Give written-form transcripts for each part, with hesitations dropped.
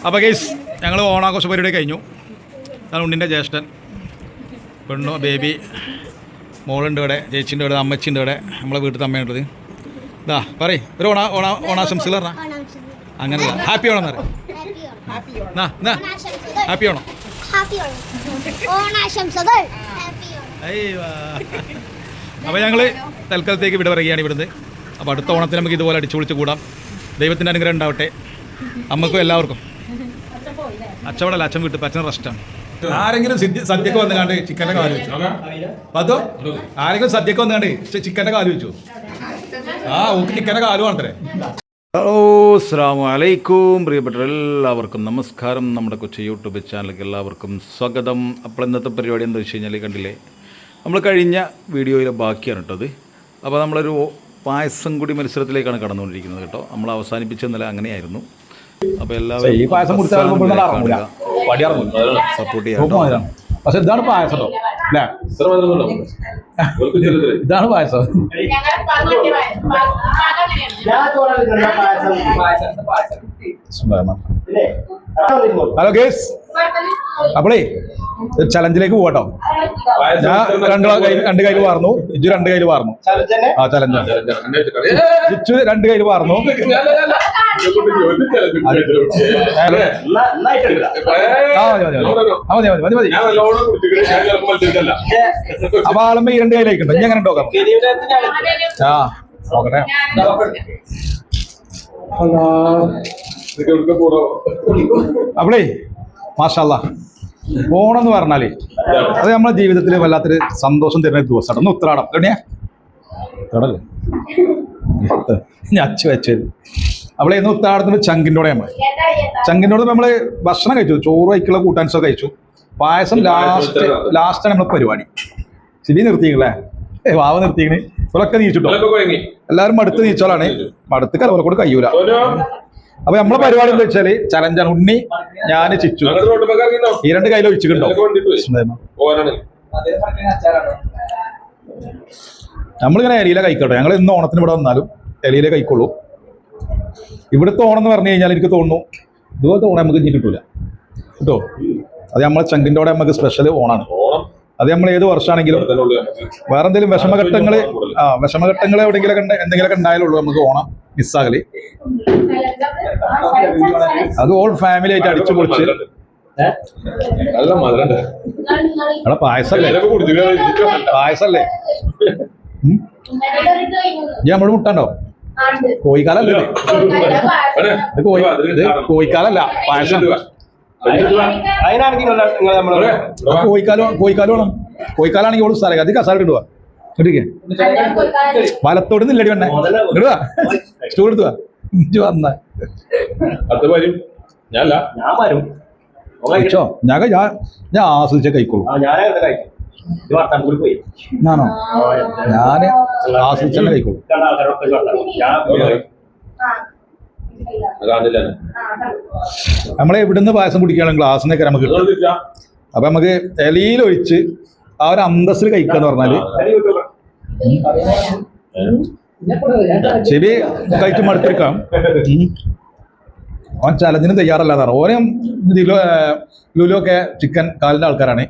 അപ്പോൾ ഗൈസ് ഞങ്ങൾ ഓണാഘോഷ പരിപാടി കഴിഞ്ഞു. അതാണ് ഉണ്ണിൻ്റെ ജ്യേഷ്ഠൻ, പെണ്ണു, ബേബി, മോളുണ്ട് ഇവിടെ, ചേച്ചിൻ്റെ ഇവിടെ, അമ്മച്ചിൻ്റെ ഇവിടെ, നമ്മളെ വീട്ടിൽ അമ്മയുണ്ടത്. ഇതാ പറയും ഒരു ഓണാശംസകൾ പറഞ്ഞാൽ അങ്ങനെയല്ല, ഹാപ്പി ഓണം എന്ന് പറയും. ഹാപ്പി ഓണം. അപ്പോൾ ഞങ്ങൾ തൽക്കാലത്തേക്ക് ഇവിടെ പറയുകയാണ് ഇവിടുന്ന്. അപ്പോൾ അടുത്ത ഓണത്തിന് നമുക്ക് ഇതുപോലെ അടിച്ചു പൊളിച്ച് കൂടാം. ദൈവത്തിൻ്റെ അനുഗ്രഹം ഉണ്ടാവട്ടെ അമ്മക്കും എല്ലാവർക്കും. അച്ചവടല്ല, അച്ഛൻ വീട്ടിൽ അച്ഛൻ റെസ്റ്റാണ്. ആരെങ്കിലും സദ്യക്ക് വന്നു കണ്ട് ചിക്കൻ്റെ കാല് വെച്ചു അതോ ആരെങ്കിലും സദ്യക്ക് വന്നു കണ്ട് ചിക്കൻ്റെ കാല് വെച്ചു? ഓക്ക് ചിക്കൻ്റെ കാല് വേണ്ടേ? ഹലോ, അസ്സലാമു അലൈക്കും. പ്രിയപ്പെട്ട എല്ലാവർക്കും നമസ്കാരം. നമ്മുടെ കൊച്ചു യൂട്യൂബ് ചാനലിലേക്ക് എല്ലാവർക്കും സ്വാഗതം. അപ്പോൾ ഇന്നത്തെ പരിപാടി എന്താ വെച്ച് കഴിഞ്ഞാൽ കണ്ടില്ലേ, നമ്മൾ കഴിഞ്ഞ വീഡിയോയിലെ ബാക്കിയാണ് കേട്ടോ അത്. അപ്പോൾ നമ്മളൊരു പായസം കൂടി മത്സരത്തിലേക്കാണ് കടന്നുകൊണ്ടിരിക്കുന്നത് കേട്ടോ. നമ്മൾ അവസാനിപ്പിച്ച നില അങ്ങനെയായിരുന്നു. അപ്പോൾ എല്ലാവരും സപ്പോർട്ട് ചെയ്യാം. പക്ഷെ ഇതാണ് പായസം കേട്ടോ, അല്ലേ? ഇതാണ് പായസം. ഹലോ ഗേസ്, അപ്പോളേ ചലഞ്ചിലേക്ക് പോകട്ടോ. ഞാൻ രണ്ട് കയ്യിൽ വാർന്നു, ഇജു രണ്ട് കയ്യിൽ വാർന്നു. ആ ചലഞ്ച് ഇച്ചു രണ്ട് കയ്യിൽ വാർന്നു. അപ്പൊ ആളുമ്പോ ഈ രണ്ട് കയ്യിലേക്കുണ്ടോ? ഇനി അങ്ങനെ നോക്കാം. ആ നോക്കട്ടെ. അപ്പളേ മാഷാല്ലാ, ഓണം എന്ന് പറഞ്ഞാലേ അത് നമ്മളെ ജീവിതത്തിൽ വല്ലാത്തൊരു സന്തോഷം തരുന്ന ദിവസമാണ്. ഒന്ന് ഉത്രാടം എവിടെയാ ഉത്രാടല്ലേ ഞാൻ അച്ചു വെച്ചത്. അവളെ ഇന്ന് ഉത്രാടത്തിന് ചങ്കിൻ്റെ നമ്മൾ നമ്മൾ ഭക്ഷണം കഴിച്ചു, ചോറ് കഴിക്കുള്ള കൂട്ടാൻസൊക്കെ കഴിച്ചു. പായസം ലാസ്റ്റാണ് നമ്മളെ പരിപാടി. ശരി നിർത്തിയില്ലേ? വാവ നിർത്തിക്കണ്. ഇവരൊക്കെ നീച്ചിട്ടോ, എല്ലാവരും മടുത്ത് നീച്ചോളാണ്. മടുത്ത് കലവരെ കൊണ്ട് കഴിയൂല. അപ്പൊ നമ്മളെ പരിപാടി എന്താ വെച്ചാല് ചലഞ്ചാണ്. ഉണ്ണി, ഞാന്, ചിച്ചു ഈ രണ്ട് കയ്യിൽ ഒഴിച്ചിട്ടുണ്ടോ? നമ്മളിങ്ങനെ എലിയില കഴിക്കട്ടെ. ഞങ്ങൾ ഇന്ന് ഓണത്തിന് ഇവിടെ വന്നാലും എലിയിലെ കഴിക്കുള്ളൂ. ഇവിടുത്തെ ഓണം എന്ന് പറഞ്ഞു കഴിഞ്ഞാൽ എനിക്ക് തോന്നുന്നു ഇതുപോലത്തെ ഓണം നമുക്ക് ഇനി കിട്ടൂല കേട്ടോ. അത് നമ്മളെ ചങ്കിൻ്റെ കൂടെ നമുക്ക് സ്പെഷ്യൽ ഓണാണ്. അത് നമ്മൾ ഏത് വർഷമാണെങ്കിലും വേറെ എന്തെങ്കിലും വിഷമഘട്ടങ്ങൾ എവിടെയെങ്കിലും എന്തെങ്കിലുമൊക്കെ ഉണ്ടായാലുള്ളൂ നമുക്ക് ഓണം മിസ്സാകല്. അത് ഓൾ ഫാമിലി ആയിട്ട് അടിച്ചു പൊളിച്ച്. അവിടെ പായസല്ലേ ഞാൻ നമ്മളോട് മുട്ടാണ്ടോ? കോഴിക്കാലല്ലേ കോഴിക്കാലല്ല, പായസം. കോഴിക്കാലും വേണം. കോഴിക്കാലാണെങ്കിൽ ഓള് സ്ഥലം അത് കസാല ഇടുക. ഇട്ടിരിക്കേ വലത്തോട് നില്ലടി വേണ്ടേ ഇടുക. സ്റ്റൂൾ എടുത്തുക വന്ന ഞാൻ ആസ്വദിച്ച കഴിക്കോളൂ. ഞാനോ? ഞാന് ആസ്വദിച്ചല്ലേ കഴിക്കോളൂ. നമ്മളെ ഇവിടുന്ന് പായസം കുടിക്കുകയാണെങ്കിൽ ഗ്ലാസ്സിനൊക്കെ നമുക്ക് കിട്ടും. അപ്പൊ നമുക്ക് ഇലയിലൊഴിച്ച് ആ ഒരു അന്തസ്സിൽ കഴിക്കാന്ന് പറഞ്ഞാല് ശരി കഴിച്ച് മടുത്തിരിക്കാം. അവൻ ചലഞ്ചിന് തയ്യാറല്ലാതാണ്. ഓനും ലുലുവൊക്കെ ചിക്കൻ കാലിന്റെ ആൾക്കാരാണ്.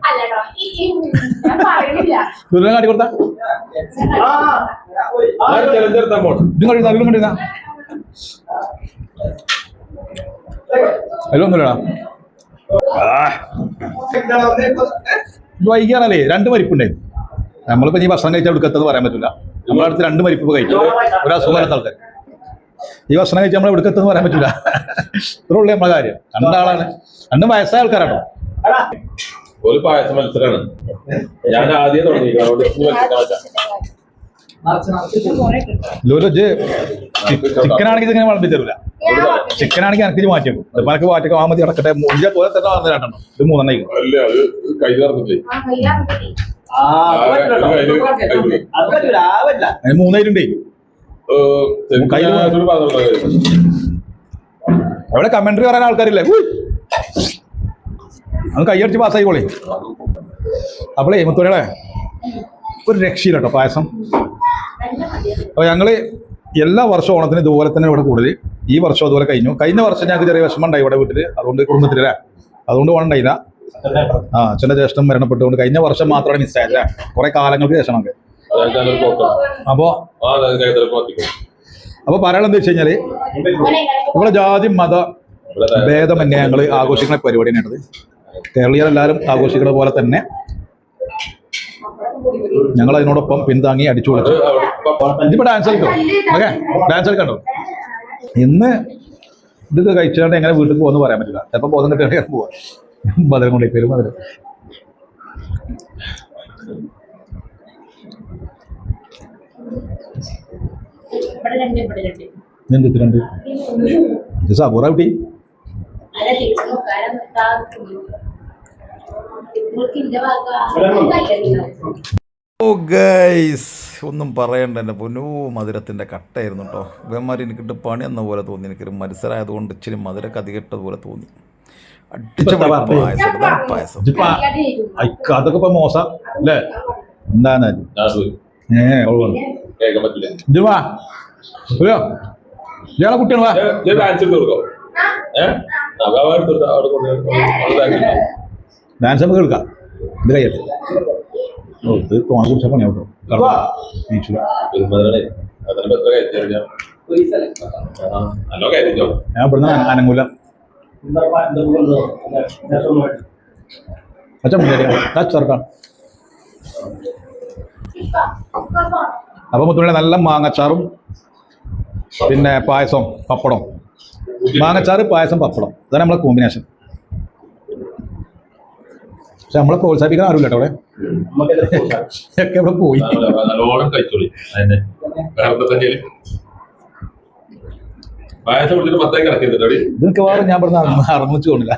ലുലുവിനെ കാട്ടി കൊടുത്ത കണ്ടിരുന്ന അതിലൊന്നുമില്ലടാ. വൈകിയാണല്ലേ രണ്ട് മരിപ്പുണ്ടായിരുന്നു. നമ്മളിപ്പോ ഈ ഭക്ഷണം കഴിച്ചാൽ എടുക്കത്തെന്ന് പറയാൻ പറ്റില്ല. നമ്മളെ അടുത്ത് രണ്ട് മരിപ്പ് കഴിച്ചു. ഒരു അസുഖമില്ലാത്ത ആൾക്കാർ ഈ ഭക്ഷണം കഴിച്ചാൽ നമ്മളെ എടുക്കത്തെന്ന് പറയാൻ പറ്റില്ല. ഇത്ര ഉള്ളു നമ്മളെ കാര്യം. രണ്ടാളാണ്, രണ്ടും വയസ്സായ ആൾക്കാരാണോ. ഒരു പായസ മത്സരമാണ്. ഞാൻ ആദ്യം തുടങ്ങി. ചിക്കനാണെങ്കിൽ ഇതിങ്ങനെ വളർത്തി തരൂല. ചിക്കനാണെങ്കിൽ എനിക്ക് മാറ്റിയേക്കും. എനിക്ക് മാറ്റിയേക്കും. ആ മതി അടക്കട്ടെ. മുഞ്ച പോലെ തന്നെ രണ്ടെണ്ണം. ഇത് മൂന്നെണ്ണം മൂന്നായിട്ടുണ്ടേ. അവിടെ കമന്ററി പറയാൻ ആൾക്കാരില്ലേ? അത് കൈയടിച്ച് പാസ്സായിക്കോളേ. അപ്പോളേ മുത്തോടെ ഒരു രക്ഷയില്ല കേട്ടോ പായസം. അപ്പോൾ ഞങ്ങൾ എല്ലാ വർഷവും ഓണത്തിന് ഇതുപോലെ തന്നെ ഇവിടെ കൂടുതൽ ഈ വർഷം അതുപോലെ കഴിഞ്ഞു. കഴിഞ്ഞ വർഷം ഞങ്ങൾക്ക് ചെറിയ വിഷമം ഉണ്ടായി ഇവിടെ വീട്ടിൽ, അതുകൊണ്ട് കുടുംബത്തിലല്ലേ, അതുകൊണ്ട് പോകണ്ടായില്ല. അച്ഛൻ്റെ ജ്യേഷ്ഠം മരണപ്പെട്ടുകൊണ്ട് കഴിഞ്ഞ വർഷം മാത്രമാണ് മിസ്സായല്ലേ, കുറെ കാലങ്ങൾക്ക് ശേഷമൊക്കെ. അപ്പൊ പറയാനെന്താ വെച്ച് കഴിഞ്ഞാല് ഇവിടെ ജാതി മത ഭേദമന്യേ ഞങ്ങൾ ആഘോഷിക്കുന്ന പരിപാടി തന്നെയാണത്. കേരളീയരെല്ലാവരും ആഘോഷിക്കുന്ന പോലെ തന്നെ ഞങ്ങൾ അതിനോടൊപ്പം പിന്താങ്ങി അടിച്ചു കൊടുത്തു. ഇതിപ്പോ ഡാൻസ് കളിക്കോ? ഓക്കെ, ഡാൻസ് കളിക്കണ്ടോ? ഇന്ന് ഇതൊക്കെ കഴിച്ചാണ്ട് എങ്ങനെ വീട്ടിൽ പോകുമെന്ന് പറയാൻ പറ്റില്ല. ചിലപ്പോൾ ബോധം കിട്ടിയാൽ പോവാ. മധുരം കൊണ്ടേ പേരും മധുരം. എന്തിട്ടുണ്ട് ഇത് സബൂറ കുട്ടി? ഓ ഗൈസ്, ഒന്നും പറയണ്ട, എൻ്റെ പൊന്നോ മധുരത്തിൻ്റെ കട്ടായിരുന്നു കേട്ടോ. ഇവന്മാർ എനിക്കിട്ട് പണി എന്ന പോലെ തോന്നി. എനിക്കൊരു മത്സരമായതുകൊണ്ട് ഇച്ചിരി മധുരമൊക്കെ അധികട്ടതുപോലെ തോന്നി. അടിച്ച പായസം. അതൊക്കെ ഇപ്പൊ മോശം അല്ലേ? എന്താണ് ഇയാളെ കുട്ടിയാണ് ഡാൻസ് നമുക്ക് എടുക്കാം. ഇത് കഴിയട്ടെ. ഇത് തോണ കുറിച്ച പണിയാവട്ടോ. ഞാൻ ഇവിടുന്ന് അനങ്ങൂല. ചേർക്കാം. അപ്പൊ മുത്തുള്ള നല്ല മാങ്ങച്ചാറും പിന്നെ പായസം പപ്പടം. മാങ്ങച്ചാറ് പായസം പപ്പടം, അതാണ് നമ്മളെ കോമ്പിനേഷൻ. പക്ഷെ നമ്മളെ പ്രോത്സാഹിപ്പിക്കാൻ ആരുമില്ല കേട്ടോ അവിടെ. ഒക്കെ ഇവിടെ പോയി. ഇതൊക്കെ വേറെ ഞാൻ പറഞ്ഞ അറിഞ്ഞു തോന്നില്ല.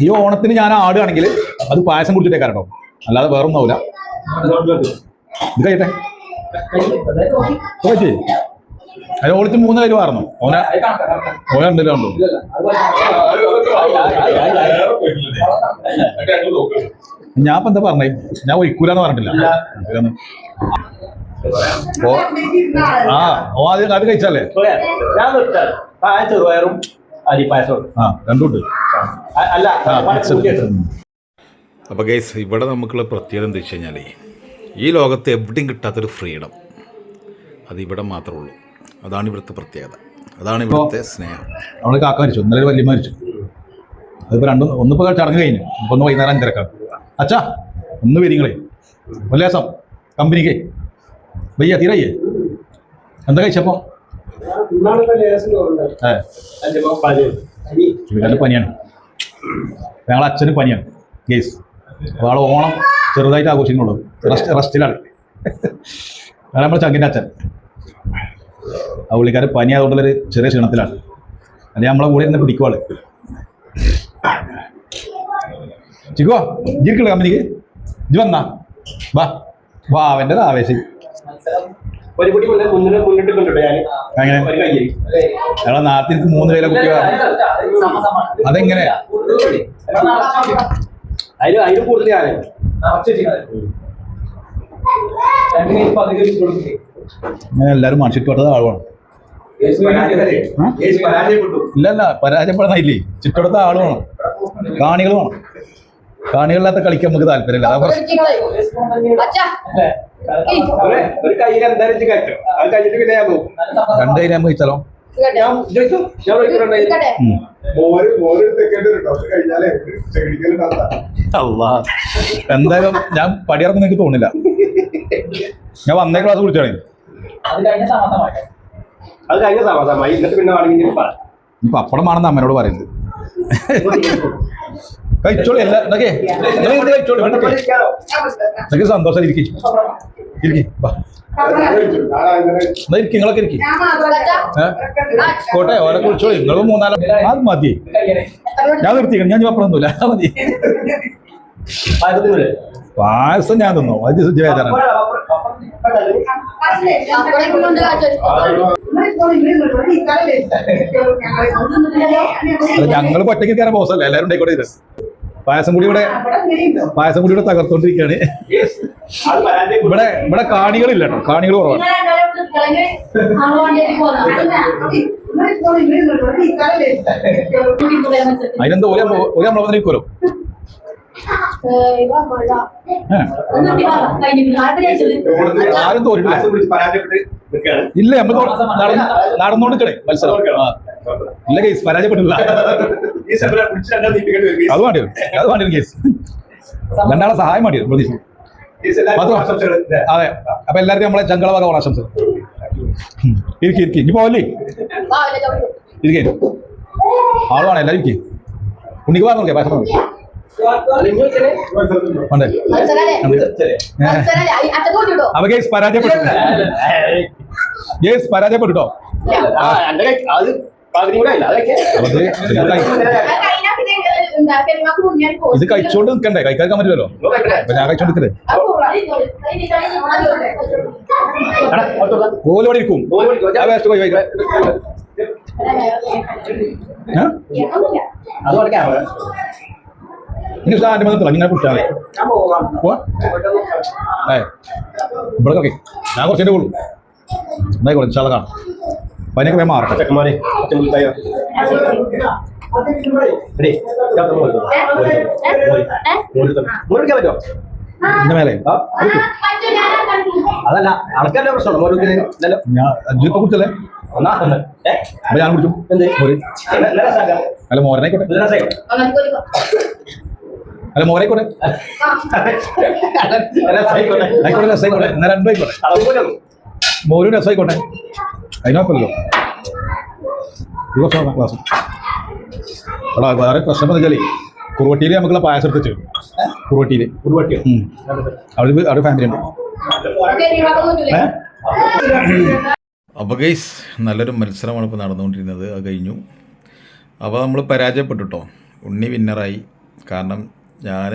ഈ ഓണത്തിന് ഞാൻ ആടുകയാണെങ്കിൽ അത് പായസം കുടിച്ചിട്ടേ കാരണം, അല്ലാതെ വേറൊന്നും ആവില്ല. ഇത് കഴിയട്ടെ. അത് ഓളിച്ച് 3 കയ്യിൽ മാറുന്നു. ഓനുണ്ടല്ലോ. ഞാൻ ഇപ്പൊ എന്താ പറഞ്ഞേ? ഞാൻ ഒരിക്കൂലെന്ന് പറഞ്ഞിട്ടില്ല. അത് കഴിച്ചാലേ ചെറുപയറും അരിപ്പായസവും രണ്ടുണ്ട്. അപ്പോൾ ഗൈസ്, ഇവിടെ നമുക്കുള്ള പ്രത്യേകത എന്താ വെച്ച് കഴിഞ്ഞാൽ ഈ ലോകത്ത് എവിടെയും കിട്ടാത്തൊരു ഫ്രീഡം അത് ഇവിടെ മാത്രമേ ഉള്ളൂ. അതാണ് ഇവിടുത്തെ പ്രത്യേകത, അതാണ് ഇവിടുത്തെ സ്നേഹം. നമ്മൾ കാക്ക മരിച്ചു, ഇന്നലെ വലിയ മരിച്ചു. അതിപ്പോൾ ഒന്നിപ്പോൾ ചടങ്ങ് കഴിഞ്ഞു. ഇപ്പോൾ ഒന്ന് വൈകുന്നേരം 5:30 അച്ഛാ ഒന്ന് വരിങ്ങളെ ഉല്ലാസം കമ്പനിക്ക് വയ്യ തീരയ്യേ. എന്താ കഴിച്ചപ്പോൾ? പനിയാണ്. ഞങ്ങളെ അച്ഛന് പനിയാണ് ഗേസ്. അപ്പോൾ ആൾ ഓണം ചെറുതായിട്ട് ആഘോഷിക്കുന്നുള്ളൂ. റെസ്റ്റിലാണ്. അതാണ് നമ്മുടെ ചങ്കിൻ്റെ അച്ഛൻ. ആ പുള്ളിക്കാരൻ പനി ആയതുകൊണ്ടുള്ളൊരു ചെറിയ ക്ഷീണത്തിലാണ്. അല്ലെങ്കിൽ നമ്മളെ കൂടെ ഇരുന്ന് പിടിക്കുവാള്. ചിക്കോ ജിരിക്കുള്ള കമ്പനിക്ക് ഇജ് വന്നാ വാ വാ. അവൻ്റെ ആവേശം അങ്ങനെ. ഞങ്ങളെ നാട്ടിൽ 3 പേരെ കുട്ടി. അതെങ്ങനെ അങ്ങനെ എല്ലാരും മണിച്ചിട്ടോട്ടത് ആളുവാണ്. ഇല്ലല്ല, പരാജയപ്പെടുന്നില്ലേ. ചുറ്റോടത്തെ ആള് വേണം, കാണികൾ വേണം. കാണികളില്ലാത്ത കളിക്കാൻ നമുക്ക് താല്പര്യമില്ല. അതാ പ്രശ്നം. രണ്ട് കൈ കഴിച്ചാലോ? എന്തായാലും ഞാൻ പടിയിറങ്ങുന്ന എനിക്ക് തോന്നില്ല. ഞാൻ വന്നേ ക്ലാസ് കുടിച്ചാണ്. പപ്പടമാണെന്ന് അമ്മനോട് പറയുന്നത്. കഴിച്ചോളി എല്ലാ ഇതൊക്കെ കഴിച്ചോളി. എനിക്ക് സന്തോഷം. ഇരിക്കും നിങ്ങളൊക്കെ ഇരിക്കും. കോട്ടെ ഓരോ കുറിച്ചോളി. നിങ്ങളും 3-4 അത് മതി. ഞാൻ നിർത്തിക്കണം. ഞാൻ പപ്പടൊന്നുമില്ല. മതി. പായസം ഞാൻ തിന്നു. അത് വേദന. ഞങ്ങൾ ഒറ്റയ്ക്ക് കയറാൻ ബോസല്ലേ, എല്ലാവരും ഉണ്ടായിക്കോട്ടെ. ഇത് പായസം കൂടി ഇവിടെ തകർത്തോണ്ടിരിക്കുകയാണ്. ഇവിടെ കാണികളില്ല കേട്ടോ, കാണികൾ കുറവാണ്. അതിനെന്താ ഒരു നമ്മളെ ഇരിക്കുമല്ലോ. ആരും തോന്നിട്ടില്ല. ഇല്ല, നമ്മൾ നടന്നുകൊണ്ടിരിക്കണേ മത്സരം. ഇല്ല കേസ് പരാജയപ്പെട്ടില്ല. അത് വേണ്ടി കേസ് രണ്ടാളെ സഹായം വേണ്ടി പ്രതീക്ഷ. അതെ, അപ്പൊ എല്ലാവർക്കും നമ്മളെ ചങ്കളവക ഓണാശംസ. ഇരിക്കും ഇനി പോവല്ലേ, ഇരിക്കേ ആളുവാണ് എല്ലാവരും ഇരിക്കും. ഉണ്ണിക്ക് പറഞ്ഞേ പായസം അപ്പൊ കേസ് പരാജയപ്പെട്ടോ. ഇത് കഴിച്ചോണ്ട് നിൽക്കണ്ടേ, കഴിക്കാൻ പറ്റില്ലല്ലോ. അപ്പൊ ഞാൻ കഴിച്ചോണ്ട് കോലോടെ ഇരിക്കും. ഇനി സ്റ്റാൻഡ് വന്നിട്ടില്ല, ഇങ്ങനെ കുട്ടാണ് ഇവിടെ ഓക്കെ. ഞാൻ കുറച്ചേ ഉള്ളൂ, എന്നായിക്കോളെ ഇൻഷാ അല്ലാഹ് കാണാം. പനിയൊക്കെ വേഗം മാറട്ടെ. എന്റെ മേലെ അതല്ല അടക്കല്ല പ്രശ്നമുണ്ടോ? ഞാൻ അഞ്ചിപ്പോ കുടിച്ചല്ലേ, അപ്പൊ ഞാൻ കുടിച്ചു. അല്ല മോരനായിക്കോട്ടെ, അല്ല മോരായിക്കോട്ടെ, ആയിക്കോട്ടെ രസമായിക്കോട്ടെ, എന്നാൽ രണ്ടും ആയിക്കോട്ടെ, മോരും രസമായിക്കോട്ടെ, അതിനൊപ്പല്ലോ. ക്ലാസ് എടാ വേറെ പ്രശ്നം എന്ന് വെച്ചാൽ കുറുവട്ടിയിൽ നമുക്കുള്ള പായസം എടുത്ത് വെച്ചു. കുറുവട്ടിയിൽ അവിടെ ഫാമിലി ഉണ്ട്. അപ്പോൾ ഗൈസ് നല്ലൊരു മത്സരമാണ് ഇപ്പോൾ നടന്നുകൊണ്ടിരുന്നത്. അത് കഴിഞ്ഞു. അപ്പോൾ നമ്മൾ പരാജയപ്പെട്ടു കേട്ടോ. ഉണ്ണി വിന്നറായി. കാരണം ഞാൻ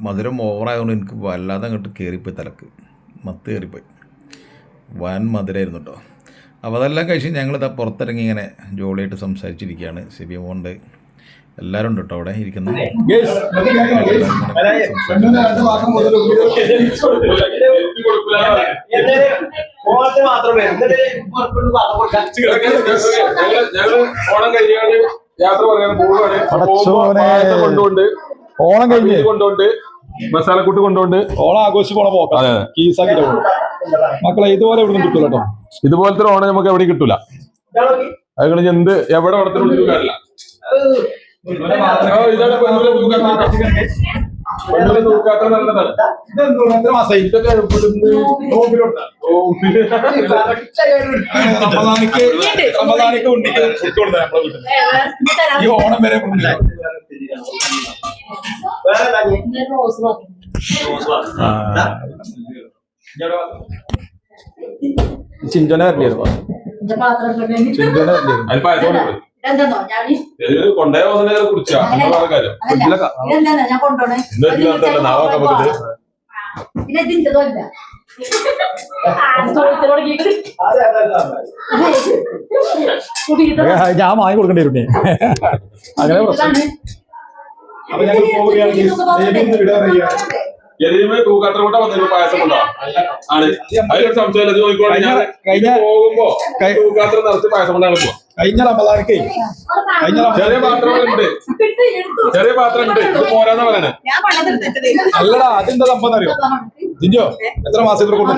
മധുരം ഓവറായതുകൊണ്ട് എനിക്ക് വല്ലാതെ അങ്ങോട്ട് കയറിപ്പോയി, തലക്ക് മത്ത് കയറിപ്പോയി. വൻ മധുരമായിരുന്നു കേട്ടോ. അപ്പോൾ അതെല്ലാം കഴിച്ച് ഞങ്ങളിതാ പുറത്തിറങ്ങി ഇങ്ങനെ ജോളിയായിട്ട് സംസാരിച്ചിരിക്കുകയാണ്. സിബിയുമുണ്ട്, എല്ലാവരും ഉണ്ട് കേട്ടോ അവിടെ ഇരിക്കുന്നത്. ഓണം കഴിഞ്ഞ് കൊണ്ടുകൊണ്ട് മസാലക്കൂട്ട് കൊണ്ടുകൊണ്ട് ഓണം ആഘോഷിച്ച് പോണ പോക്കാം. കീസാക്കി മക്കളെ ഇതുപോലെ എവിടെ കിട്ടൂല കേട്ടോ. ഇതുപോലത്തെ ഓണം നമുക്ക് എവിടെ കിട്ടൂല. അത് എന്ത് എവിടെ ഓണത്തിനുള്ളിൽ കാര്യമില്ല. ഈ ഓണം വരെ ചിഞ്ചോനെ വരണ്ടിയായിരുന്നു. കൊണ്ടേ കുറിച്ചാ ഞാൻ വാങ്ങി കൊടുക്കേണ്ടി വരും അങ്ങനെ പ്രശ്നം. അപ്പൊ ഞങ്ങൾ തൂക്കാത്ര കൂടെ വന്നൊരു പായസം ഉണ്ടോ? ആണ് അതിലൊരു സംശയം പോകുമ്പോ തൂക്കാത്ര നിറച്ച് പായസം കൊണ്ടാണ് പോവാ. കഴിഞ്ഞ റമദാനൊക്കെ ചെറിയ പാത്രങ്ങളുണ്ട്, ചെറിയ പാത്രം ഉണ്ട്. ഇത് പോരാന്നാ പറയണേ. അല്ലടാ അതെന്താ സംഭവം അറിയോ ജിഞ്ചോ? എത്ര മാസത്തിൽ കൊണ്ടു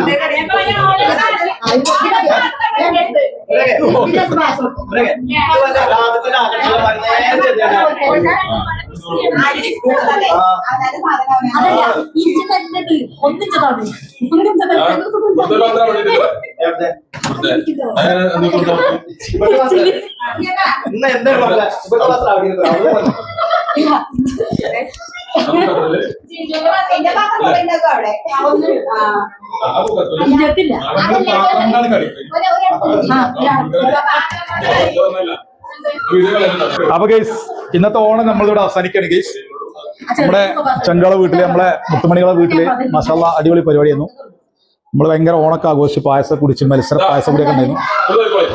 അപ്പൊ ഗൈസ് ഇന്നത്തെ ഓണം നമ്മളിവിടെ അവസാനിക്കാണ് ഗൈസ്. നമ്മുടെ ചങ്കള വീട്ടില്, നമ്മളെ മുത്തുമണികളെ വീട്ടില് മസാല അടിപൊളി പരിപാടിയായിരുന്നു. നമ്മള് ഭയങ്കര ഓണൊക്കെ ആഘോഷിച്ച് പായസം കുടിച്ച് മത്സര പായസം കൂടിയൊക്കെ ഉണ്ടായിരുന്നു.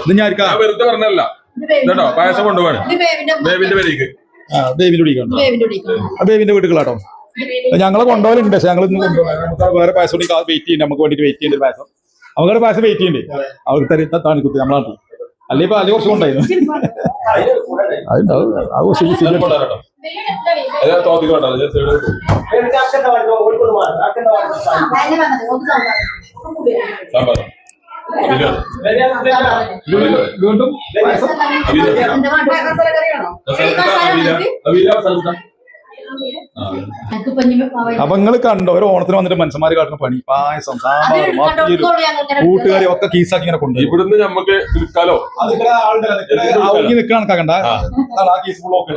ഇത് ഞാൻ വെറുതെ പറഞ്ഞല്ല കേട്ടോ, പായസം കൊണ്ടുപോകാണ് ബേബിന്റെ പേരേക്ക്. ബേബിന്റെ വീട്ടിലാട്ടോ. ഞങ്ങളെ കൊണ്ടുപോകലുണ്ട് പക്ഷെ ഞങ്ങൾ ഇന്ന് കൊണ്ടുപോകാം നമുക്ക് വേറെ പായസം കൂടി വെയിറ്റ് ചെയ്യുന്നുണ്ട് നമുക്ക് വേണ്ടിയിട്ട് വെയിറ്റ് ചെയ്യേണ്ട പായസം അവരുടെ പായസം വെയിറ്റ് ചെയ്യുന്നുണ്ട് അവർക്ക് തരി കുത്തി നമ്മളെ നാട്ടിൽ അല്ലെങ്കിൽ ഇപ്പൊ അത് കുറച്ച് കൊണ്ടായിരുന്നു അതുണ്ടാവും അത് കൊണ്ടുവരാട്ടോ അതാ തോന്നി വേണ്ട സാമ്പാർ വീണ്ടും അപ്പൊ നിങ്ങൾ കണ്ടോ ഒരു ഓണത്തിന് വന്നിട്ട് മനുഷ്യന്മാര് കാട്ടുന്ന പണി പായസം സാമ്പാർ കൂട്ടുകാരി ഒക്കെ കീസാക്കി ഇങ്ങനെ കൊണ്ടുപോയി ഇവിടുന്ന് നമുക്ക് വിൽക്കാലോ ആളുകൾ നിൽക്കാൻ കണക്കാക്കണ്ട ആ കീസ് ഫുൾ ഓക്കെ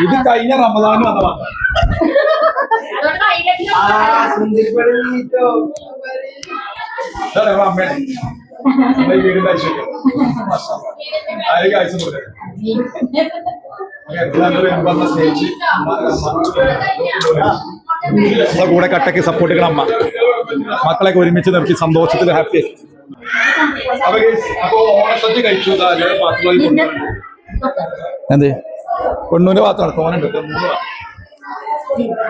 ഇത് കഴിഞ്ഞ റമദാന് വന്നതാണ് അമ്മയാണ് വീടിന്റെ ഐശ്വര്യം ആരെയും ആയുസം കൊടുക്കട്ടെ നമ്മളെ കൂടെ കട്ടക്ക് സപ്പോർട്ട് ചെയ്യണം അമ്മ മക്കളെയൊക്കെ ഒരുമിച്ച് നിർത്തി സന്തോഷത്തിൽ ഹാപ്പി അപ്പൊ ഓണസദ്യ കഴിച്ചു എന്ത് പെണ്ണൂന്റെ ഭാഗത്താണ് തോന്നുന്നുണ്ട്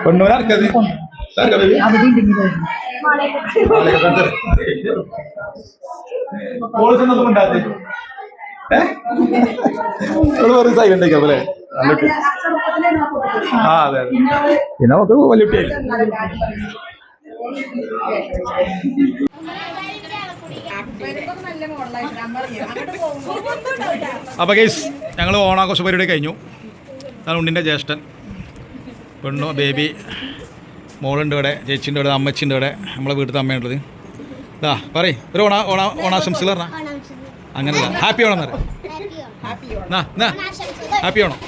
പെണ്ണൂരാർക്കത് വെറുതെ സൈലന്റ് ആയിക്കാം അല്ലേ ആ അതെ അതെ പിന്നെ നമുക്ക് വലിയ കുട്ടിയായി അപ്പൊ ഗൈസ് ഞങ്ങൾ ഓണാഘോഷ പരിപാടി കഴിഞ്ഞു ഞാൻ ഉണ്ണിൻ്റെ ജ്യേഷ്ഠൻ പെണ്ണു ബേബി മോളുണ്ട് ഇവിടെ ചേച്ചിൻ്റെ ഇവിടെ അമ്മച്ചിൻ്റെ ഇവിടെ നമ്മളെ വീട്ടിൽ അമ്മയുള്ളത് ഇതാ പറയ് ഒരു ഓണാശംസകൾ പറഞ്ഞാ അങ്ങനെയല്ല ഹാപ്പി ഓണം എന്നറിയാം ഹാപ്പി ഓണം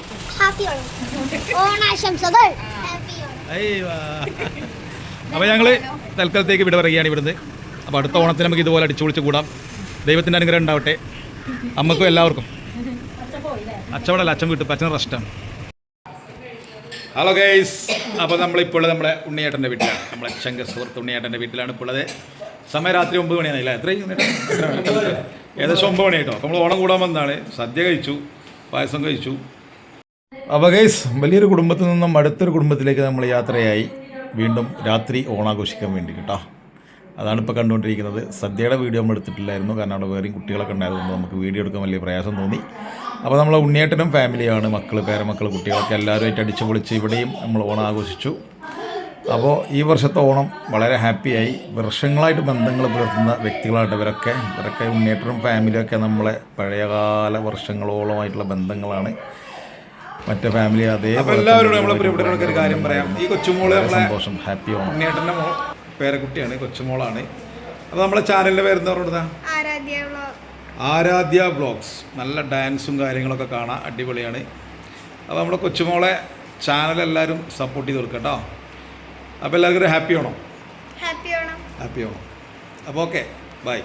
അപ്പോൾ ഞങ്ങൾ തൽക്കാലത്തേക്ക് ഇവിടെ പറയുകയാണ് ഇവിടുന്ന് അപ്പോൾ അടുത്ത ഓണത്തിന് നമുക്ക് ഇതുപോലെ അടിച്ചുപൊളിച്ച് കൂടാം ദൈവത്തിൻ്റെ അനുഗ്രഹം ഉണ്ടാവട്ടെ അമ്മക്കും എല്ലാവർക്കും അച്ഛനോടല്ല അച്ഛൻ വീട്ടിൽ അച്ഛൻ റെസ്റ്റാണ് ഹലോ ഗൈസ് അപ്പോൾ നമ്മളിപ്പോൾ നമ്മുടെ ഉണ്ണിയേട്ടൻ്റെ വീട്ടിലാണ് നമ്മളെ ശങ്കർ സുഹൃത്ത് ഉണ്ണിയേട്ടൻ്റെ വീട്ടിലാണ് ഇപ്പോൾ ഉള്ളത് സമയം രാത്രി 9 മണിയാണ് ഇല്ല എത്രയും ഏകദേശം 9 മണി കേട്ടോ അപ്പോൾ നമ്മൾ ഓണം കൂടാൻ വന്നതാണ് സദ്യ കഴിച്ചു പായസം കഴിച്ചു അപ്പോൾ ഗൈസ് വലിയൊരു കുടുംബത്തിൽ നിന്നും അടുത്തൊരു കുടുംബത്തിലേക്ക് നമ്മൾ യാത്രയായി വീണ്ടും രാത്രി ഓണാഘോഷിക്കാൻ വേണ്ടി കേട്ടോ അതാണ് ഇപ്പോൾ കണ്ടുകൊണ്ടിരിക്കുന്നത് സദ്യയുടെ വീഡിയോ നമ്മൾ എടുത്തിട്ടില്ലായിരുന്നു കാരണം അവിടെ വേറെയും കുട്ടികളൊക്കെ ഉണ്ടായതുകൊണ്ട് നമുക്ക് വീഡിയോ എടുക്കാൻ വലിയ പ്രയാസം തോന്നി അപ്പോൾ നമ്മൾ ഉണ്ണിയേട്ടനും ഫാമിലിയാണ് മക്കൾ പേരമക്കൾ കുട്ടികളൊക്കെ എല്ലാവരുമായിട്ട് അടിച്ചു പൊളിച്ച് ഇവിടെയും നമ്മൾ ഓണം ആഘോഷിച്ചു അപ്പോൾ ഈ വർഷത്തെ ഓണം വളരെ ഹാപ്പിയായി വർഷങ്ങളായിട്ട് ബന്ധങ്ങൾ പുലർത്തുന്ന വ്യക്തികളായിട്ട് ഇവരൊക്കെ ഉണ്ണിയേട്ടനും ഫാമിലിയൊക്കെ നമ്മളെ പഴയകാല വർഷങ്ങളോളമായിട്ടുള്ള ബന്ധങ്ങളാണ് മറ്റേ ഫാമിലി അതേ എല്ലാവരോടും നമ്മളെ പ്രിയപ്പെട്ടവർക്ക് ഒരു കാര്യം പറയാം ഈ കൊച്ചുമോള് സന്തോഷം ഹാപ്പി ഓണം ഉണ്ണിയേട്ടൻ്റെ പേരക്കുട്ടിയാണ് കൊച്ചുമോളാണ് അപ്പോൾ നമ്മളെ ചാനലിൻ്റെ പേരെന്താ പറയുന്നത് ആരാധ്യ വ്ളോഗ്സ് നല്ല ഡാൻസും കാര്യങ്ങളൊക്കെ കാണാം അടിപൊളിയാണ് അപ്പോൾ നമ്മുടെ കൊച്ചുമോളെ ചാനൽ എല്ലാവരും സപ്പോർട്ട് ചെയ്ത് കൊടുക്കുക കേട്ടോ അപ്പോൾ എല്ലാവർക്കും ഒരു ഹാപ്പി ഓണം അപ്പോൾ ഓക്കെ ബൈ